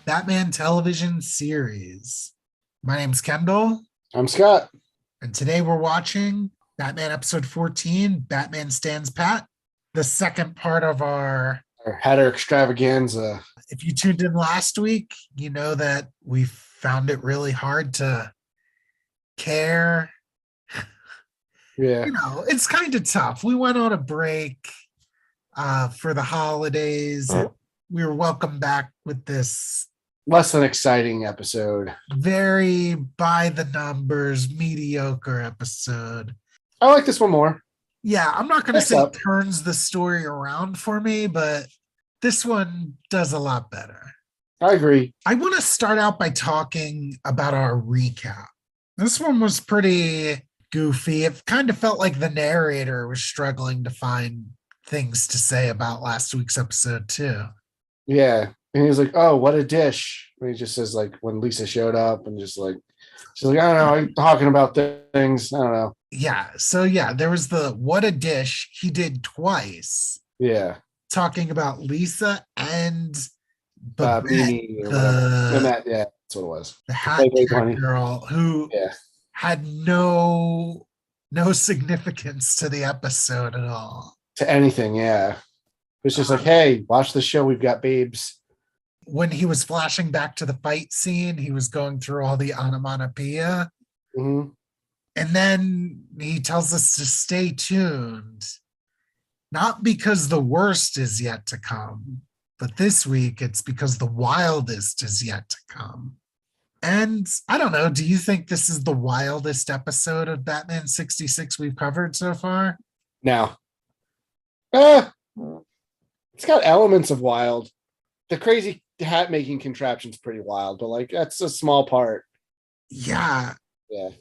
Batman television series. My name's Kendall, I'm Scott. and today we're watching Batman episode 14, Batman Stands Pat, the second part of our. Our Hatter extravaganza. If you tuned in last week, you know that we found it really hard to care. Yeah, It's kind of tough. We went on a break for the holidays. We were welcomed back with this less than exciting episode. very by the numbers, mediocre episode. I like this one more. Yeah, I'm not going to Next say it up. turns the story around for me, but this one does a lot better. I agree. I want to start out by talking about our recap. This one was pretty goofy. It kind of felt like the narrator was struggling to find things to say about last week's episode, too. Yeah. And he's like, oh, what a dish. And he just says, like, when Lisa showed up and just like, she's like, I don't know, I'm talking about things. I don't know. Yeah. So, yeah, there was the what a dish he did twice, Yeah. talking about Lisa and Babette, Mimi or whatever. Yeah, that's what it was. the hat Very trick funny. girl who Yeah. had no significance to the episode at all. To anything, yeah. It's just like, hey, watch the show. We've got babes. When he was flashing back to the fight scene, he was going through all the onomatopoeia. Mm-hmm. And then he tells us to stay tuned, not because the worst is yet to come, but this week it's because the wildest is yet to come. And I don't know, do you think this is the wildest episode of Batman 66 we've covered so far? Now, it's got elements of wild. The crazy hat making contraption's pretty wild, but like that's a small part. Yeah. Yeah.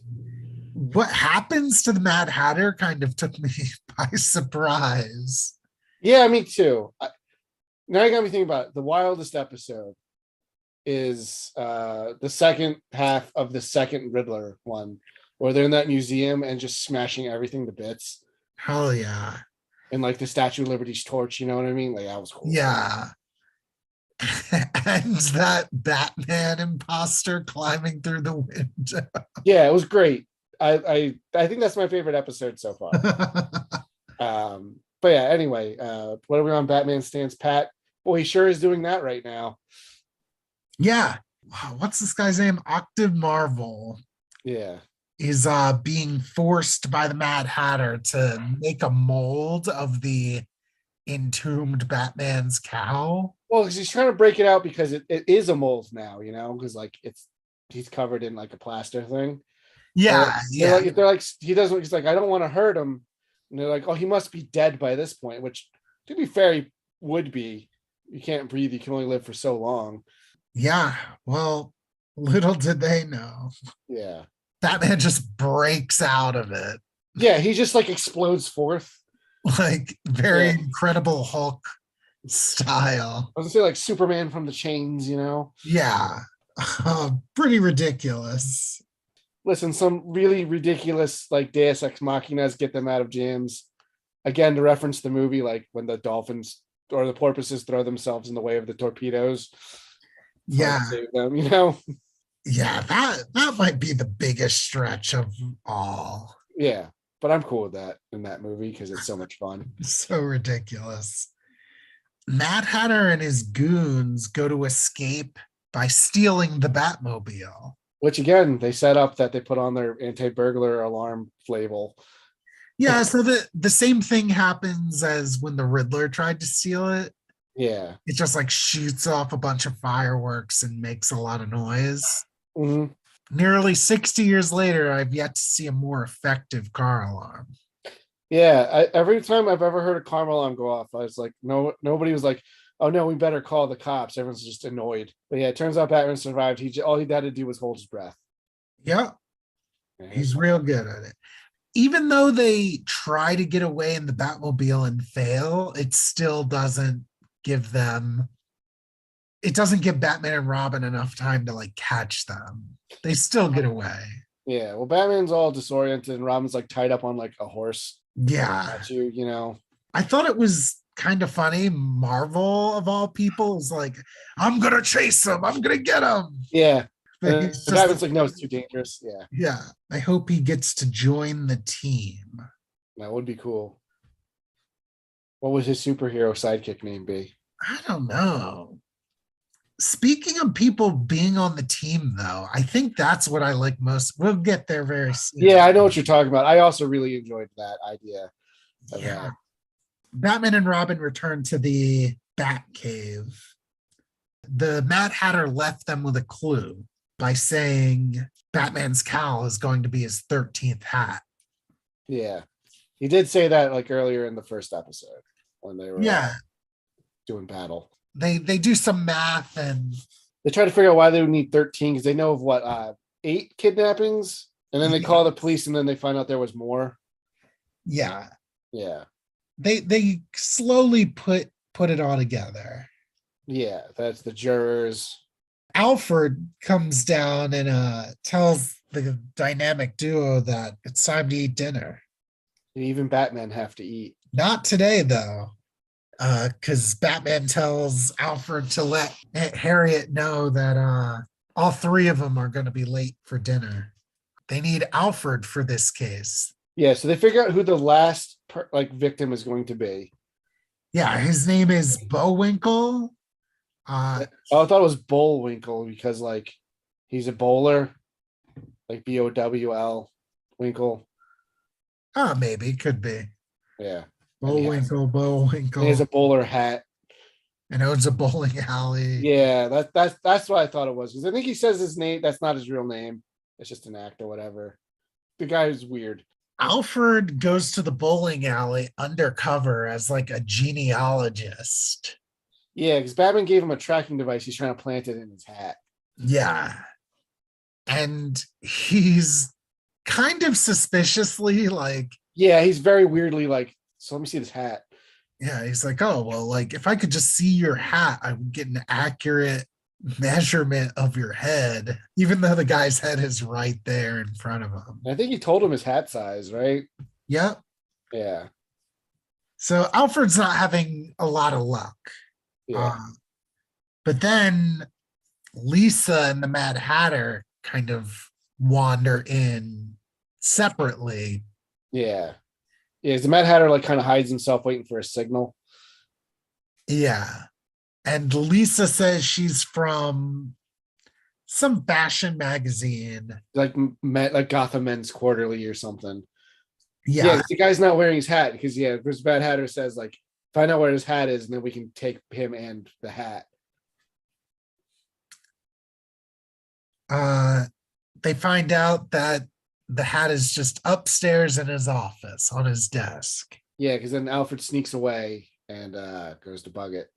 What happens to the Mad Hatter kind of took me by surprise. Yeah, me too. Now you got me thinking about it. The wildest episode is the second half of the second Riddler one, where they're in that museum and just smashing everything to bits. Hell yeah. And like the Statue of Liberty's torch, you know what I mean? Like that was cool. Yeah. And that Batman imposter climbing through the window. Yeah, it was great. I think that's my favorite episode so far. But yeah, anyway, what are we on? Batman Stands Pat. Boy, he sure is doing that right now. Yeah. Wow, what's this guy's name? Octave Marvel. Yeah. Is being forced by the Mad Hatter to make a mold of the entombed Batman's cow. Well, because he's trying to break it out because it is a mold now, you know, because like he's covered in like a plaster thing. Yeah, they're like he doesn't. He's like, I don't want to hurt him, and they're like, oh, he must be dead by this point. Which, to be fair, he would be. You can't breathe. You can only live for so long. Yeah. Well, little did they know. Yeah. Batman just breaks out of it. Yeah, he just like explodes forth. Like very Incredible Hulk style. I was gonna say like Superman from the chains, you know? Yeah. Pretty ridiculous. Listen, some really ridiculous like Deus Ex Machinas get them out of jams. Again, to reference the movie, like when the dolphins or the porpoises throw themselves in the way of the torpedoes. Yeah. Save them, you know? Yeah, that might be the biggest stretch of all. Yeah, but I'm cool with that in that movie because it's so much fun. So ridiculous. Mad Hatter and his goons go to escape by stealing the Batmobile. Which again, they set up that they put on their anti-burglar alarm label. Yeah, so the same thing happens as when the Riddler tried to steal it. Yeah. It just like shoots off a bunch of fireworks and makes a lot of noise. Mm-hmm. Nearly 60 years later, I've yet to see a more effective car alarm. Yeah, every time I've ever heard a car alarm go off, I was like, nobody was like, oh no, we better call the cops. Everyone's just annoyed. But yeah, it turns out Batman survived. All he had to do was hold his breath. Yeah, he's real good at it. Even though they try to get away in the Batmobile and fail, it still doesn't give Batman and Robin enough time to like catch them. They still get away. Yeah, well, Batman's all disoriented and Robin's like tied up on like a horse. Yeah. You know. I thought it was kind of funny. Marvel, of all people, is like, I'm gonna chase him. I'm gonna get him. Yeah. But And he's the just, Batman's like, no, it's too dangerous. Yeah, yeah. I hope he gets to join the team. that would be cool. What would his superhero sidekick name be? I don't know. Speaking of people being on the team, though, I think that's what I like most. We'll get there very soon. Yeah, I know what you're talking about. I also really enjoyed that idea of Yeah. that. Batman and Robin return to the Batcave. The Mad Hatter left them with a clue by saying Batman's cowl is going to be his 13th hat. Yeah. He did say that like earlier in the first episode when they were Yeah. doing battle. They do some math and They try to figure out why they would need 13 because they know of what 8 kidnappings, and then they call the police, and then they find out there was more. yeah. Yeah. They slowly put it all together. Yeah, that's the jurors. Alfred comes down and tells the dynamic duo that it's time to eat dinner. Even Batman have to eat. Not today, though, because Batman tells Alfred to let Harriet know that all three of them are going to be late for dinner. They need Alfred for this case. Yeah, so they figure out who the last victim is going to be. Yeah, his name is Bowinkle. I thought it was Bullwinkle because like he's a bowler, like Bowl Winkle. Oh, maybe could be. Yeah, Bowinkle. he has a bowler hat and owns a bowling alley. Yeah, that's what I thought it was because I think he says his name. That's not his real name. It's just an act or whatever. The guy is weird. Alfred goes to the bowling alley undercover as like a genealogist. Yeah, because Batman gave him a tracking device. He's trying to plant it in his hat. Yeah. And he's kind of suspiciously like. Yeah, he's very weirdly like, so let me see this hat. Yeah, he's like, oh, well, like if I could just see your hat, I would get an accurate measurement of your head, even though the guy's head is right there in front of him. I think he told him his hat size, right? Yep. Yeah. So Alfred's not having a lot of luck. Yeah. But then Lisa and the Mad Hatter kind of wander in separately. Yeah. Yeah, the Mad Hatter like kind of hides himself waiting for a signal. Yeah. And Lisa says she's from some fashion magazine. Like Gotham Men's Quarterly or something. Yeah. The guy's not wearing his hat because because Mad Hatter says like, find out where his hat is and then we can take him and the hat. They find out that the hat is just upstairs in his office on his desk. Yeah, because then Alfred sneaks away and goes to bug it.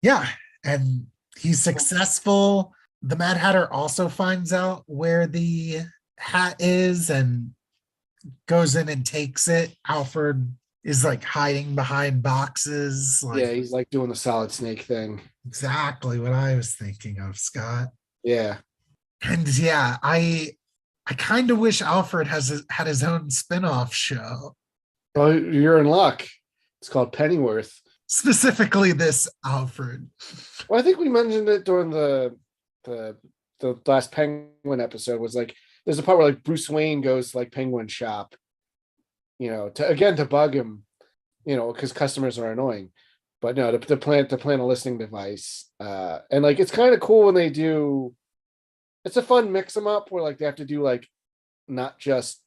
Yeah, and he's successful. The Mad Hatter also finds out where the hat is and goes in and takes it. Alfred is like hiding behind boxes. Yeah, he's like doing the Solid Snake thing. Exactly what I was thinking of, Scott. Yeah. And yeah, I kind of wish Alfred had his own spin-off show. Well, you're in luck. It's called Pennyworth. Specifically this Alfred. Well, I think we mentioned it during the last Penguin episode was like there's a part where like Bruce Wayne goes to like Penguin shop, to bug him, because customers are annoying. But no, to plant a listening device. And like it's kind of cool when they do. It's a fun mix them up where like they have to do like not just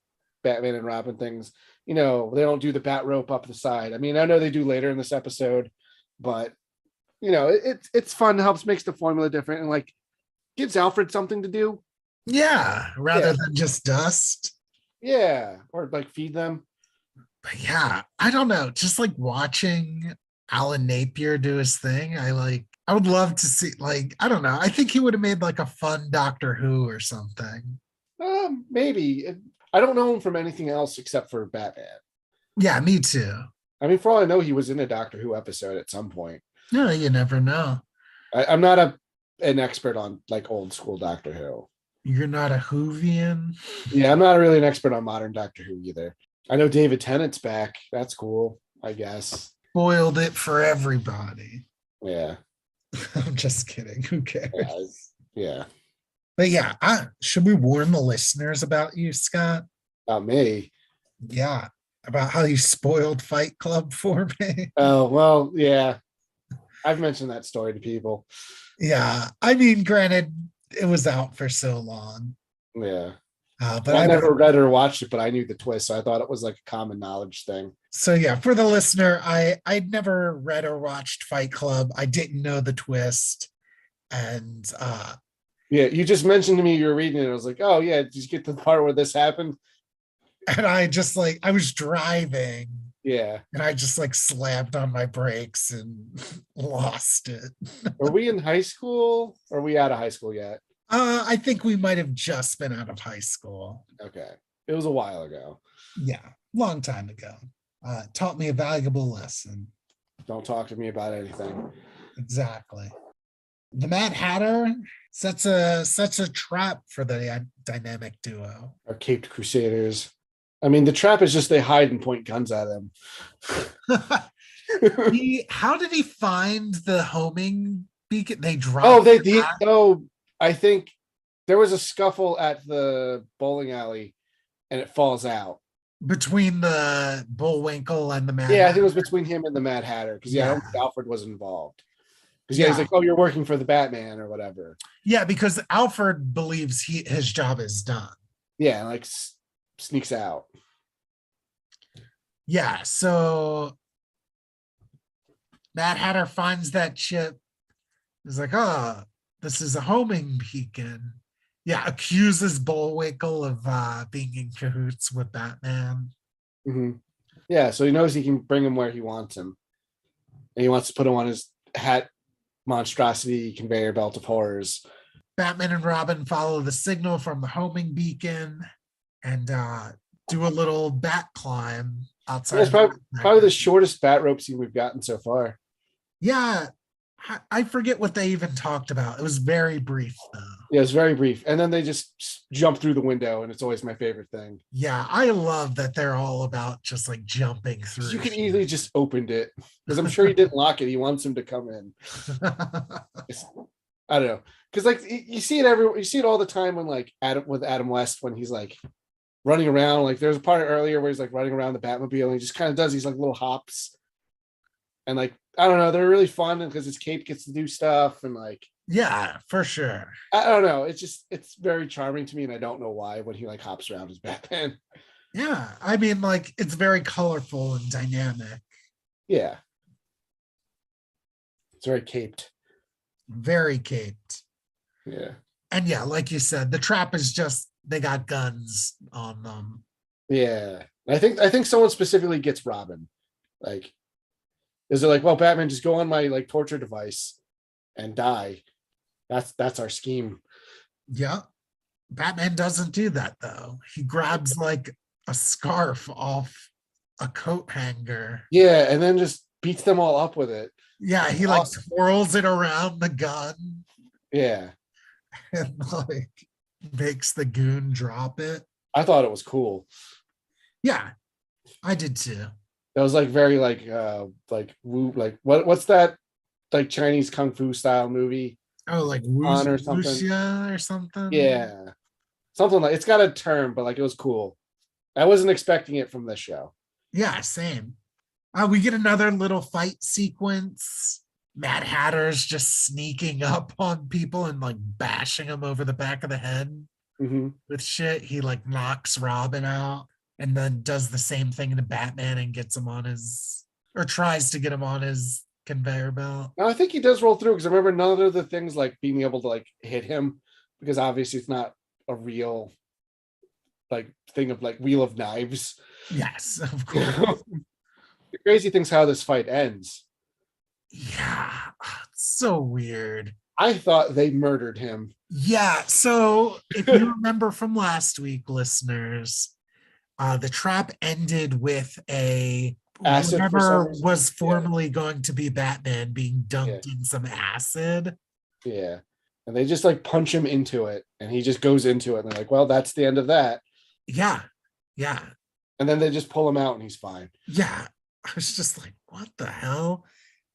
Batman and Robin things. They don't do the bat rope up the side. I mean, I know they do later in this episode, but it's fun. It helps makes the formula different and like gives Alfred something to do. Yeah, rather than just dust. Yeah, or like feed them. But yeah, I don't know. Just like watching Alan Napier do his thing, I would love to see, like, I don't know. I think he would have made like a fun Doctor Who or something. Maybe. I don't know him from anything else except for Batman. Yeah, me too. I mean, for all I know, he was in a Doctor Who episode at some point. No, you never know. I'm not an expert on like old school Doctor Who. You're not a Whovian? Yeah, I'm not really an expert on modern Doctor Who either. I know David Tennant's back. That's cool, I guess. spoiled it for everybody. Yeah. I'm just kidding. Who cares? Yeah. But yeah, should we warn the listeners about you, Scott? About me. Yeah, about how you spoiled Fight Club for me. Oh, well, yeah. I've mentioned that story to people. Yeah, I mean, granted, it was out for so long. Yeah. But I I never read or watched it, but I knew the twist, so I thought it was like a common knowledge thing. So yeah, for the listener, I'd never read or watched Fight Club. I didn't know the twist. And yeah, you just mentioned to me you were reading it. I was like, oh yeah, did you get to the part where this happened? And I was driving. Yeah. And I just like slammed on my brakes and lost it. Are we in high school? Or are we out of high school yet? I think we might have just been out of high school. Okay. It was a while ago. Yeah, long time ago. Taught me a valuable lesson. Don't talk to me about anything. Exactly. The Mad Hatter sets a trap for the dynamic duo. Our caped crusaders. I mean, the trap is just they hide and point guns at him. How did he find the homing beacon? They dropped. I think there was a scuffle at the bowling alley, and it falls out Between the Bullwinkle and the Mad Hatter. I think it was Hatter. between him and the Mad Hatter because I don't think Alfred was involved. Because Yeah, he's like, "Oh, you're working for the Batman or whatever." Yeah, because Alfred believes his job is done. Yeah, like sneaks out. Yeah, so Mad Hatter finds that chip. He's like, oh, this is a homing beacon. Yeah, accuses Bullwinkle of being in cahoots with Batman. Mm-hmm. Yeah, so he knows he can bring him where he wants him. And he wants to put him on his hat monstrosity conveyor belt of horrors. Batman and Robin follow the signal from the homing beacon and do a little bat climb outside. It's probably the shortest bat rope scene we've gotten so far. Yeah, I forget what they even talked about. It was very brief, though. Yeah, it's very brief. And then they just jump through the window, and it's always my favorite thing. Yeah, I love that they're all about just like jumping through. You could easily just opened it because I'm sure he didn't lock it. He wants him to come in. I don't know, because like you see it all the time when like Adam West when he's like running around. Like there's a part earlier where he's like running around the Batmobile and he just kind of does these like little hops, and like I don't know, they're really fun because his cape gets to do stuff and like yeah, for sure. I don't know, it's very charming to me, and I don't know why when he like hops around as Batman. Yeah, I mean like it's very colorful and dynamic. Yeah, it's very caped. Very caped. Yeah. And yeah, like you said, the trap is just they got guns on them. Yeah. I think someone specifically gets Robin. Like, is it like, well, Batman, just go on my like torture device and die. That's our scheme. Yeah. Batman doesn't do that though. He grabs like a scarf off a coat hanger. Yeah, and then just beats them all up with it. Yeah, he like twirls it around the gun. Yeah. And like makes the goon drop it. I thought it was cool. Yeah, I did too. That was like very like woo, like what's that like Chinese kung fu style movie? Oh, like wuxia or something. Yeah, something like it's got a term, but like it was cool. I wasn't expecting it from this show. Yeah, same. We get another little fight sequence. Mad Hatter's just sneaking up on people and like bashing them over the back of the head with shit. He like knocks Robin out and then does the same thing to Batman and gets him on his, or tries to get him on his conveyor belt. No, I think he does roll through because I remember none of the things like being able to like hit him because obviously it's not a real like thing of like Wheel of Knives. Yes, of course. The crazy thing's how this fight ends. Yeah, it's so weird. I thought they murdered him. Yeah, so if you remember from last week, listeners, the trap ended with a acid whatever was formerly going to be Batman being dunked in some acid. Yeah, and they just like punch him into it, and he just goes into it, and they're like, "Well, that's the end of that." Yeah. And then they just pull him out, and he's fine. Yeah. I was just like, what the hell?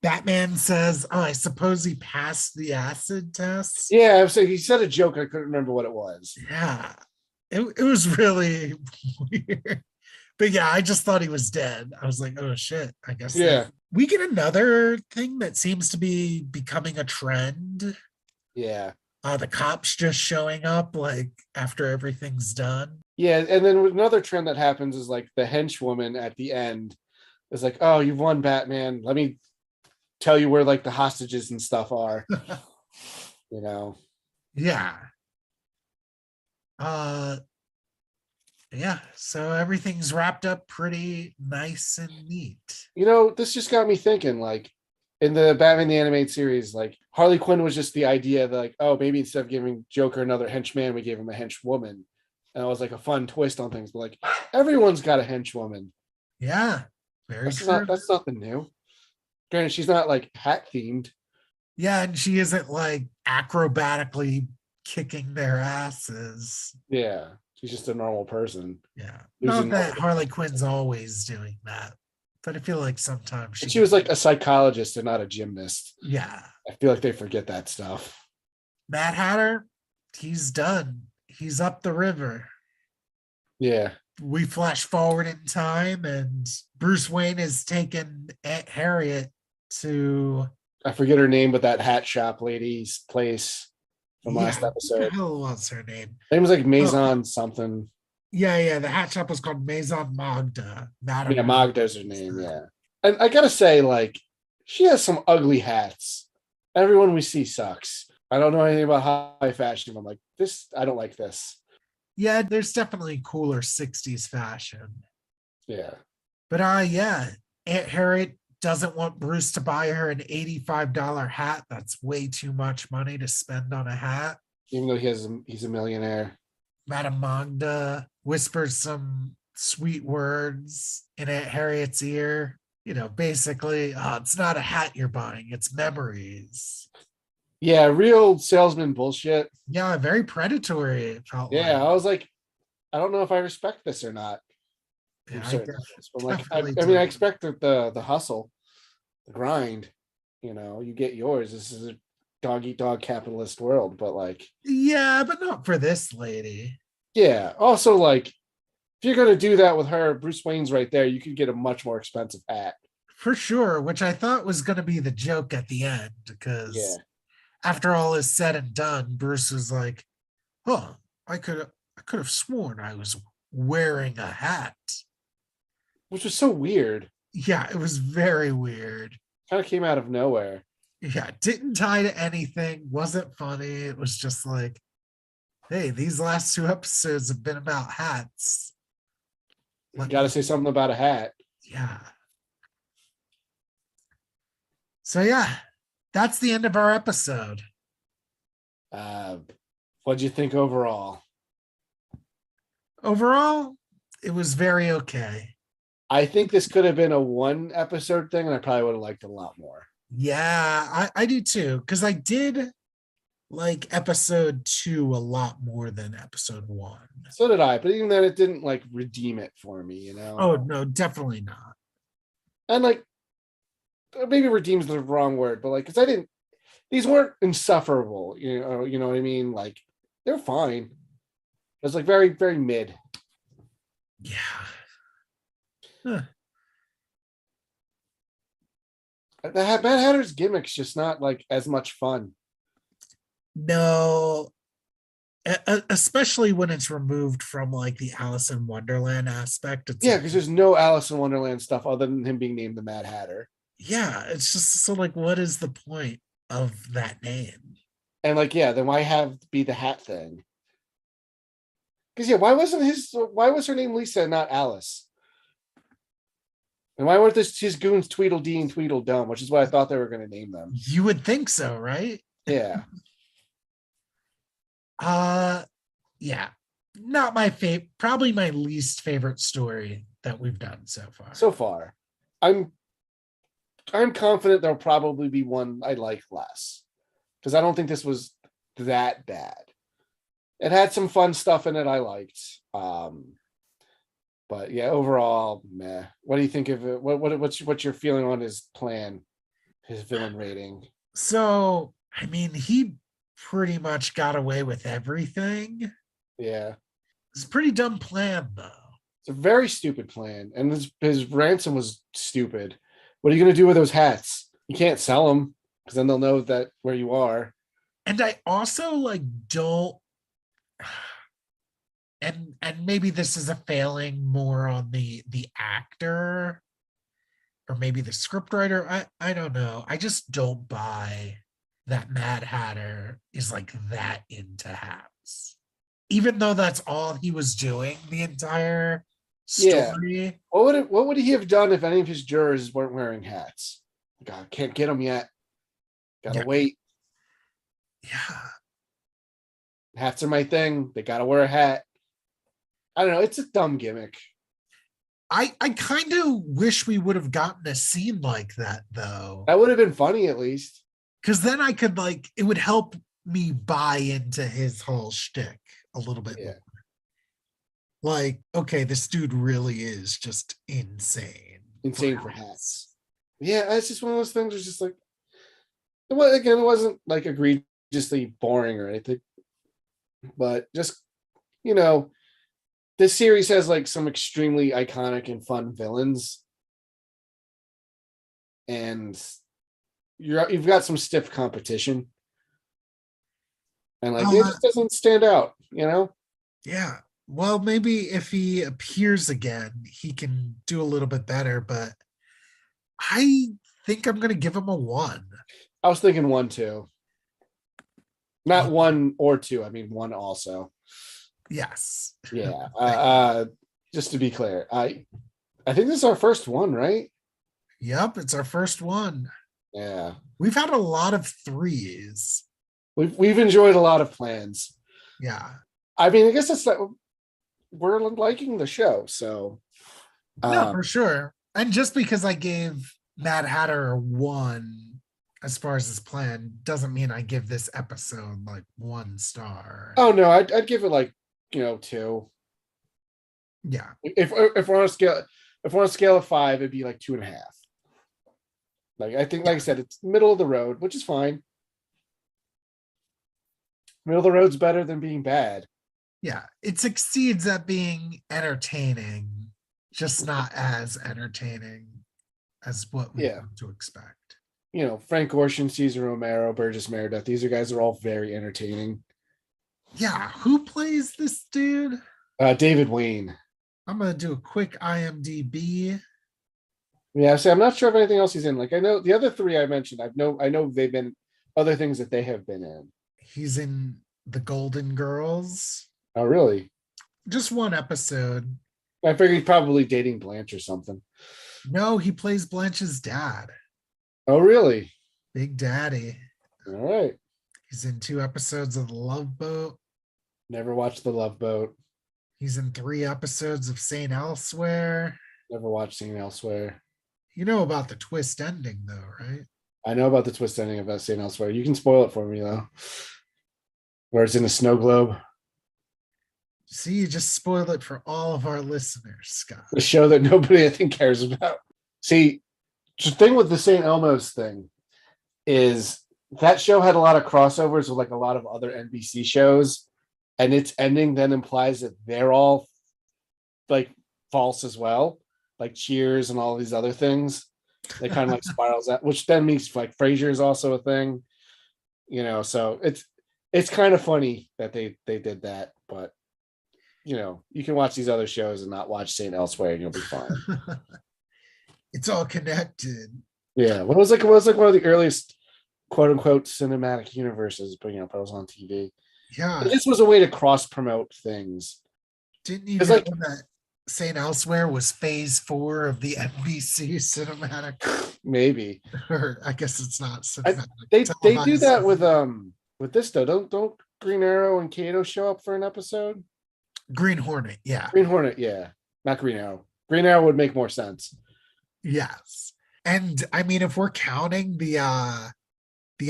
Batman says, oh, I suppose he passed the acid test. Yeah, I was saying he said a joke. I couldn't remember what it was. Yeah. It was really weird. But yeah, I just thought he was dead. I was like, oh shit. I guess Yeah, we get another thing that seems to be becoming a trend. yeah, The cops just showing up like after everything's done. yeah. And then another trend that happens is like the henchwoman at the end is like, "Oh, you've won, Batman. Let me tell you where like the hostages and stuff are." You know. Yeah. Uh yeah, so everything's wrapped up pretty nice and neat. This just got me thinking. Like in the Batman the Animated Series, like Harley Quinn was just the idea that like, oh, maybe instead of giving Joker another henchman, we gave him a henchwoman, and it was like a fun twist on things. But like everyone's got a henchwoman. Yeah, very That's true. not that's nothing new. Granted, she's not like hat themed. Yeah, and she isn't like acrobatically kicking their asses. Yeah, she's just a normal person. Yeah. Not Losing, that Harley Quinn's always doing that, but I feel like sometimes and she was like a psychologist and not a gymnast. yeah. I feel like they forget that stuff. Mad Hatter, he's done. He's up the river. Yeah, We flash forward in time, and Bruce Wayne has taken Aunt Harriet to I forget her name, but that hat shop lady's place from yeah, last what the episode. hell was her name? Her name was like Oh, Maison something. yeah. The hat shop was called Maison Magda. Yeah, Madame Magda's her name. Yeah, and I gotta say, like, she has some ugly hats. Everyone we see sucks. I don't know anything about high fashion. I'm like, this. I don't like this. Yeah, there's definitely cooler 60s fashion. Yeah, But yeah, Aunt Harriet doesn't want Bruce to buy her an $85 hat. That's way too much money to spend on a hat. even though he's a millionaire. Madame Magda whispers some sweet words in Aunt Harriet's ear. Basically, it's not a hat you're buying, it's memories. Yeah, real salesman bullshit. Yeah, very predatory, it felt Yeah, like. I was like, I don't know if I respect this or not. Yeah, From I certain levels. But like, definitely I mean, I do. expect that the hustle, the grind. You get yours. This is a dog eat dog capitalist world. But like, Yeah, but not for this lady. yeah. Also, like, if you're gonna do that with her, Bruce Wayne's right there. You could get a much more expensive hat. For sure, which I thought was going to be the joke at the end, Yeah, because after all is said and done, Bruce was like, "Oh, I could have sworn I was wearing a hat." which was so weird. Yeah, it was very weird. Kind of came out of nowhere. Yeah, didn't tie to anything, wasn't funny. It was just like, hey, these last two episodes have been about hats. Got to say something about a hat. Yeah. So yeah, that's the end of our episode. What'd you think overall? Overall, it was very okay. I think this could have been a one episode thing, and I probably would have liked it a lot more. Yeah, I do too, because I did like episode 2 a lot more than episode 1. So did I, but even then, it didn't like redeem it for me. Oh no, definitely not. And like maybe redeems the wrong word, but like because I didn't, these weren't insufferable. You know what I mean? Like they're fine. It was like very very mid. Yeah. Huh. The Mad Hatter's gimmick's just not like as much fun. No, especially when it's removed from like the Alice in Wonderland aspect. It's Yeah, like, because there's no Alice in Wonderland stuff other than him being named the Mad Hatter. yeah, it's just so like, what is the point of that name? And like, yeah, then why have be the hat thing? Because yeah, why was her name Lisa and not Alice? And why weren't his goons Tweedledee and Tweedledum, which is what I thought they were going to name them. You would think so, right? Yeah. Yeah. Not my favorite, probably my least favorite story that we've done so far. So far. I'm confident there'll probably be one I like less. Because I don't think this was that bad. It had some fun stuff in it I liked. But But yeah, overall, meh. What do you think of it? What's your feeling on his plan, his villain rating? So, I mean, he pretty much got away with everything. Yeah, It's a pretty dumb plan, though. it's a very stupid plan, and his ransom was stupid. What are you gonna do with those hats? You can't sell them because then they'll know that where you are. And I also like don't and maybe this is a failing more on the actor or maybe the scriptwriter. I don't know. I just don't buy that Mad Hatter is like that into hats. Even though that's all he was doing the entire Yeah. story. What would he have done if any of his jurors weren't wearing hats? God, can't get them yet. Gotta Yeah. wait. Yeah. Hats are my thing. They gotta wear a hat. I don't know. It's a dumb gimmick. I kind of wish we would have gotten a scene like that though. That would have been funny at least. Because then I could like it would help me buy into his whole shtick a little bit Yeah. more. Like, okay, this dude really is just insane. Insane for hats. Yeah, it's just one of those things. It's just like, again, it wasn't like egregiously boring or anything, but just you know, this series has like some extremely iconic and fun villains, and you've got some stiff competition, and like it just doesn't stand out, you know. Yeah. Well, maybe if he appears again, he can do a little bit better, but I think I'm gonna give him a 1. I was thinking 1 2, not 1 or 2. I mean 1 also. Yes. Yeah. Just to be clear, I think this is our first one, right? Yep, it's our first one. Yeah. We've had a lot of 3s. We've enjoyed a lot of plans. Yeah. I mean, I guess it's that we're liking the show, so No, for sure. And just because I gave Mad Hatter a 1 as far as his plan doesn't mean I give this episode like 1 star. Oh no, I'd give it like 2. Yeah. If we're on a scale of 5, it'd be like 2.5. Like I think, like I said, it's middle of the road, which is fine. Middle of the road's better than being bad. Yeah, it succeeds at being entertaining, just not as entertaining as what we come to expect. Frank Gorshin, Cesar Romero, Burgess Meredith. These guys are all very entertaining. Yeah, who plays this dude? David Wayne. I'm gonna do a quick IMDb. Yeah, I'm not sure of anything else he's in. Like I know the other 3 I mentioned. I know they've been other things that they have been in. He's in The Golden Girls. Oh, really? Just 1 episode. I figured he's probably dating Blanche or something. No, he plays Blanche's dad. Oh, really? Big Daddy. All right. He's in 2 episodes of The Love Boat. Never watched The Love Boat. He's in 3 episodes of St. Elsewhere. Never watched St. Elsewhere. You know about the twist ending, though, right? I know about the twist ending of St. Elsewhere. You can spoil it for me, though. Where it's in a snow globe. See, you just spoiled it for all of our listeners, Scott. The show that nobody, I think, cares about. See, the thing with the St. Elmo's thing is that show had a lot of crossovers with like a lot of other NBC shows, and its ending then implies that they're all like false as well, like Cheers and all these other things. They kind of like spirals out, which then makes like Frasier is also a thing, So it's kind of funny that they did that, but you can watch these other shows and not watch St. Elsewhere, and you'll be fine. It's all connected. Yeah, what was like one of the earliest quote unquote cinematic universes, but that was on TV. Yeah, this was a way to cross promote things. Didn't you know that St. Elsewhere was phase 4 of the NBC cinematic? Maybe, or I guess it's not cinematic. They do that with this though. Don't Green Arrow and Kato show up for an episode? Green Hornet, yeah. Green Hornet, yeah. Not Green Arrow. Green Arrow would make more sense. Yes. And I mean, if we're counting the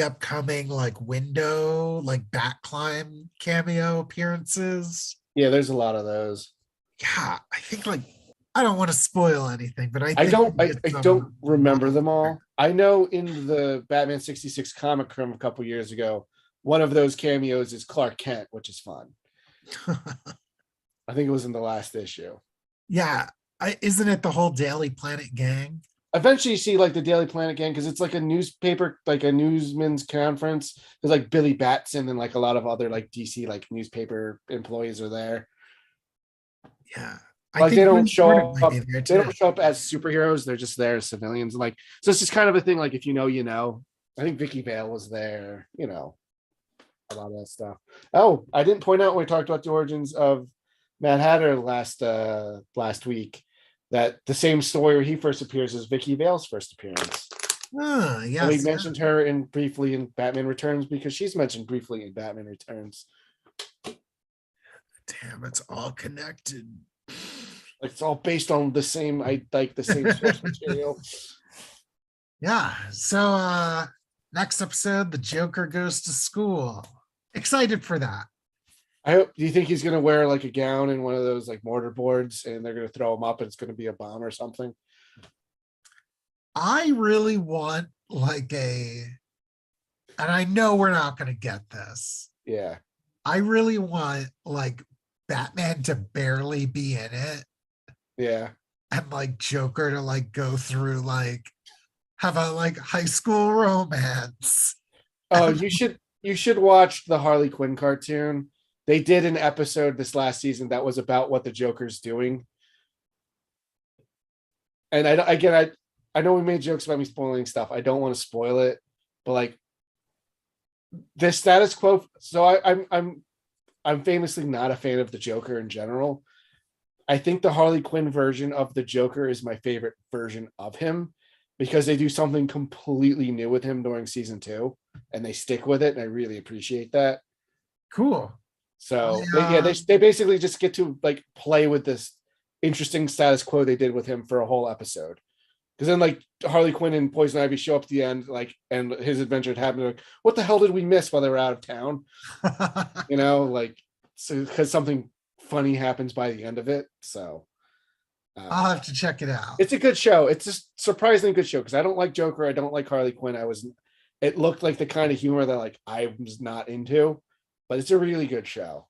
upcoming like window, like back climb cameo appearances. Yeah, there's a lot of those. Yeah, I think like I don't want to spoil anything, but I I think don't we I, get I don't some remember wild them all. I know in the Batman 66 comic from a couple years ago, one of those cameos is Clark Kent, which is fun. I think it was in the last issue. Yeah. Isn't it the whole Daily Planet gang? Eventually you see like the Daily Planet gang because it's like a newspaper, like a newsman's conference. There's like Billy Batson and like a lot of other like DC like newspaper employees are there. Yeah. I Like they think don't Green Hornet show might up. be there They too. don't show up as superheroes. They're just there as civilians. Like so, it's just kind of a thing. Like if you know, you know. I think Vicky Vale was there. You know, a lot of that stuff. Oh, I didn't point out when we talked about the origins of Mad Hatter last week that the same story where he first appears is Vicky Vale's first appearance. And we Yes. mentioned her in briefly in Batman Returns because she's mentioned briefly in Batman Returns. Damn, it's all connected. Like it's all based on the same, I like the same source material. Yeah. So next episode, the Joker goes to school. Excited for that. I hope. Do you think he's gonna wear like a gown and one of those like mortar boards, and they're gonna throw him up, and it's gonna be a bomb or something? I really want and I know we're not gonna get this. Yeah, I really want like Batman to barely be in it yeah. and like Joker to like go through like have a like high school romance. Oh, you should watch the Harley Quinn cartoon. They did an episode this last season that was about what the Joker's doing. And I know we made jokes about me spoiling stuff. I don't want to spoil it, but like the status quo. So I'm famously not a fan of the Joker in general. I think the Harley Quinn version of the Joker is my favorite version of him because they do something completely new with him during season 2 and they stick with it. And I really appreciate that. Cool. So I, they basically just get to like play with this interesting status quo they did with him for a whole episode. Because then like Harley Quinn and Poison Ivy show up at the end, like, and his adventure had happened. Like, what the hell did we miss while they were out of town? You know, like so because something funny happens by the end of it. So I'll have to check it out. it's a good show. It's just surprisingly good show because I don't like Joker. I don't like Harley Quinn. It looked like the kind of humor that like I was not into, but it's a really good show.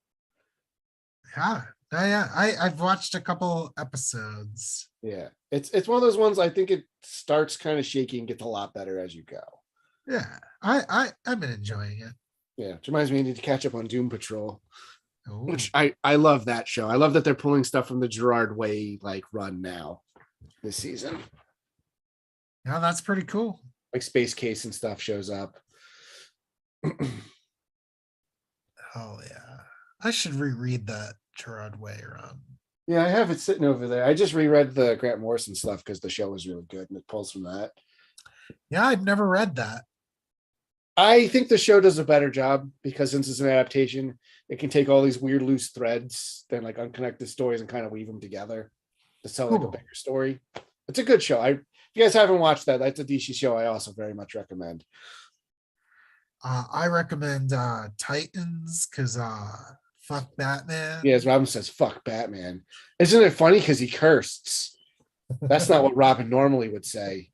Yeah. I've watched a couple episodes. Yeah, it's one of those ones. I think it starts kind of shaky and gets a lot better as you go. Yeah. I've been enjoying it. Yeah, which reminds me, I need to catch up on Doom Patrol, Ooh. which I love that show. I love that they're pulling stuff from the Gerard Way like run now this season. Yeah, that's pretty cool. Like Space Case and stuff shows up. Oh yeah. I should reread that Gerard Way run. Yeah, I have it sitting over there. I just reread the Grant Morrison stuff because the show was really good and it pulls from that. Yeah, I'd never read that. I think the show does a better job because since it's an adaptation, it can take all these weird loose threads, then like unconnected stories and kind of weave them together to tell like a bigger story. It's a good show. If you guys haven't watched that, that's a DC show I also very much recommend. I recommend Titans because fuck Batman. Yeah, as Robin says, fuck Batman. Isn't it funny because he cursed? That's not what Robin normally would say.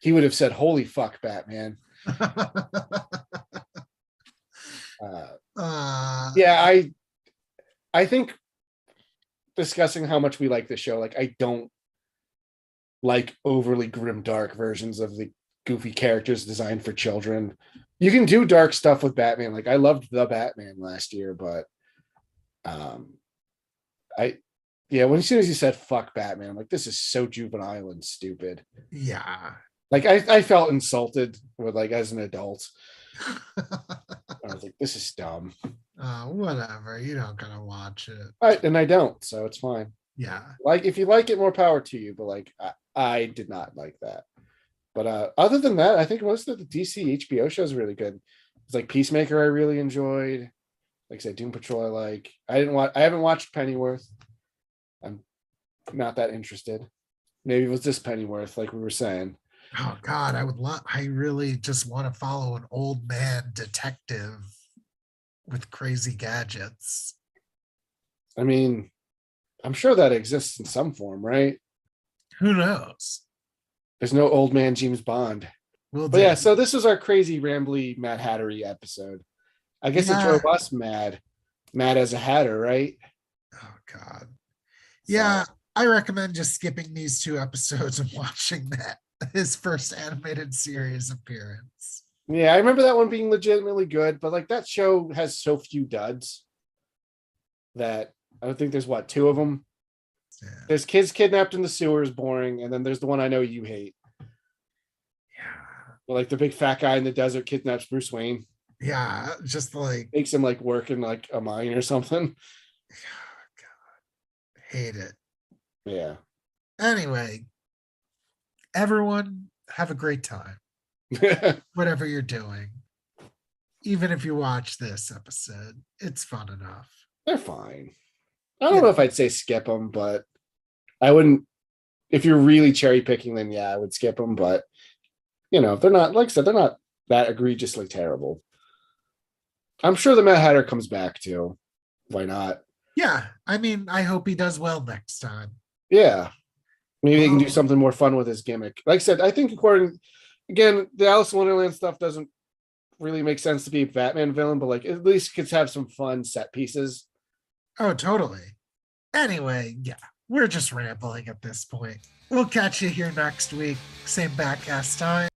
He would have said, holy fuck Batman. Yeah, I think discussing how much we like the show, like I don't like overly grim dark versions of the goofy characters designed for children. You can do dark stuff with Batman. Like I loved the Batman last year, but when as soon as you said fuck Batman, I'm like, this is so juvenile and stupid. Yeah. Like I felt insulted with like as an adult. I was like, this is dumb. Whatever. You don't gotta watch it. And I don't, so it's fine. Yeah. Like if you like it, more power to you. But like I did not like that. But other than that, I think most of the DC HBO shows are really good. It's like Peacemaker, I really enjoyed. Like I said, Doom Patrol, I like. I haven't watched Pennyworth. I'm not that interested. Maybe it was just Pennyworth, like we were saying. Oh God, I really just want to follow an old man detective with crazy gadgets. I mean, I'm sure that exists in some form, right? Who knows? There's no old man James Bond. We'll But do. yeah, so this is our crazy, rambly Mad Hattery episode. I guess it Yeah. drove us mad. Mad as a Hatter, right? Oh God. So Yeah, I recommend just skipping these 2 episodes and watching that his first animated series appearance. yeah, I remember that one being legitimately good, but like that show has so few duds that I don't think there's what, 2 of them. Yeah. There's Kids Kidnapped in the Sewers, boring, and then there's the one I know you hate. Yeah. Where, like the big fat guy in the desert kidnaps Bruce Wayne, Yeah. Just like, makes him like work in like a mine or something. God, hate it. Yeah. Anyway, everyone have a great time, whatever you're doing. Even if you watch this episode, it's fun enough. They're fine. I don't know if I'd say skip them, but I wouldn't. If you're really cherry picking, then yeah, I would skip them. But you know, if they're not, like I said, they're not that egregiously terrible. I'm sure the Mad Hatter comes back too. Why not? Yeah. I mean, I hope he does well next time. Yeah, maybe they can do Well, something more fun with his gimmick. Like I said, I think according again, the Alice in Wonderland stuff doesn't really make sense to be a Batman villain, but like at least could have some fun set pieces. oh, totally. Anyway, yeah, we're just rambling at this point. We'll catch you here next week. Same Batcast time.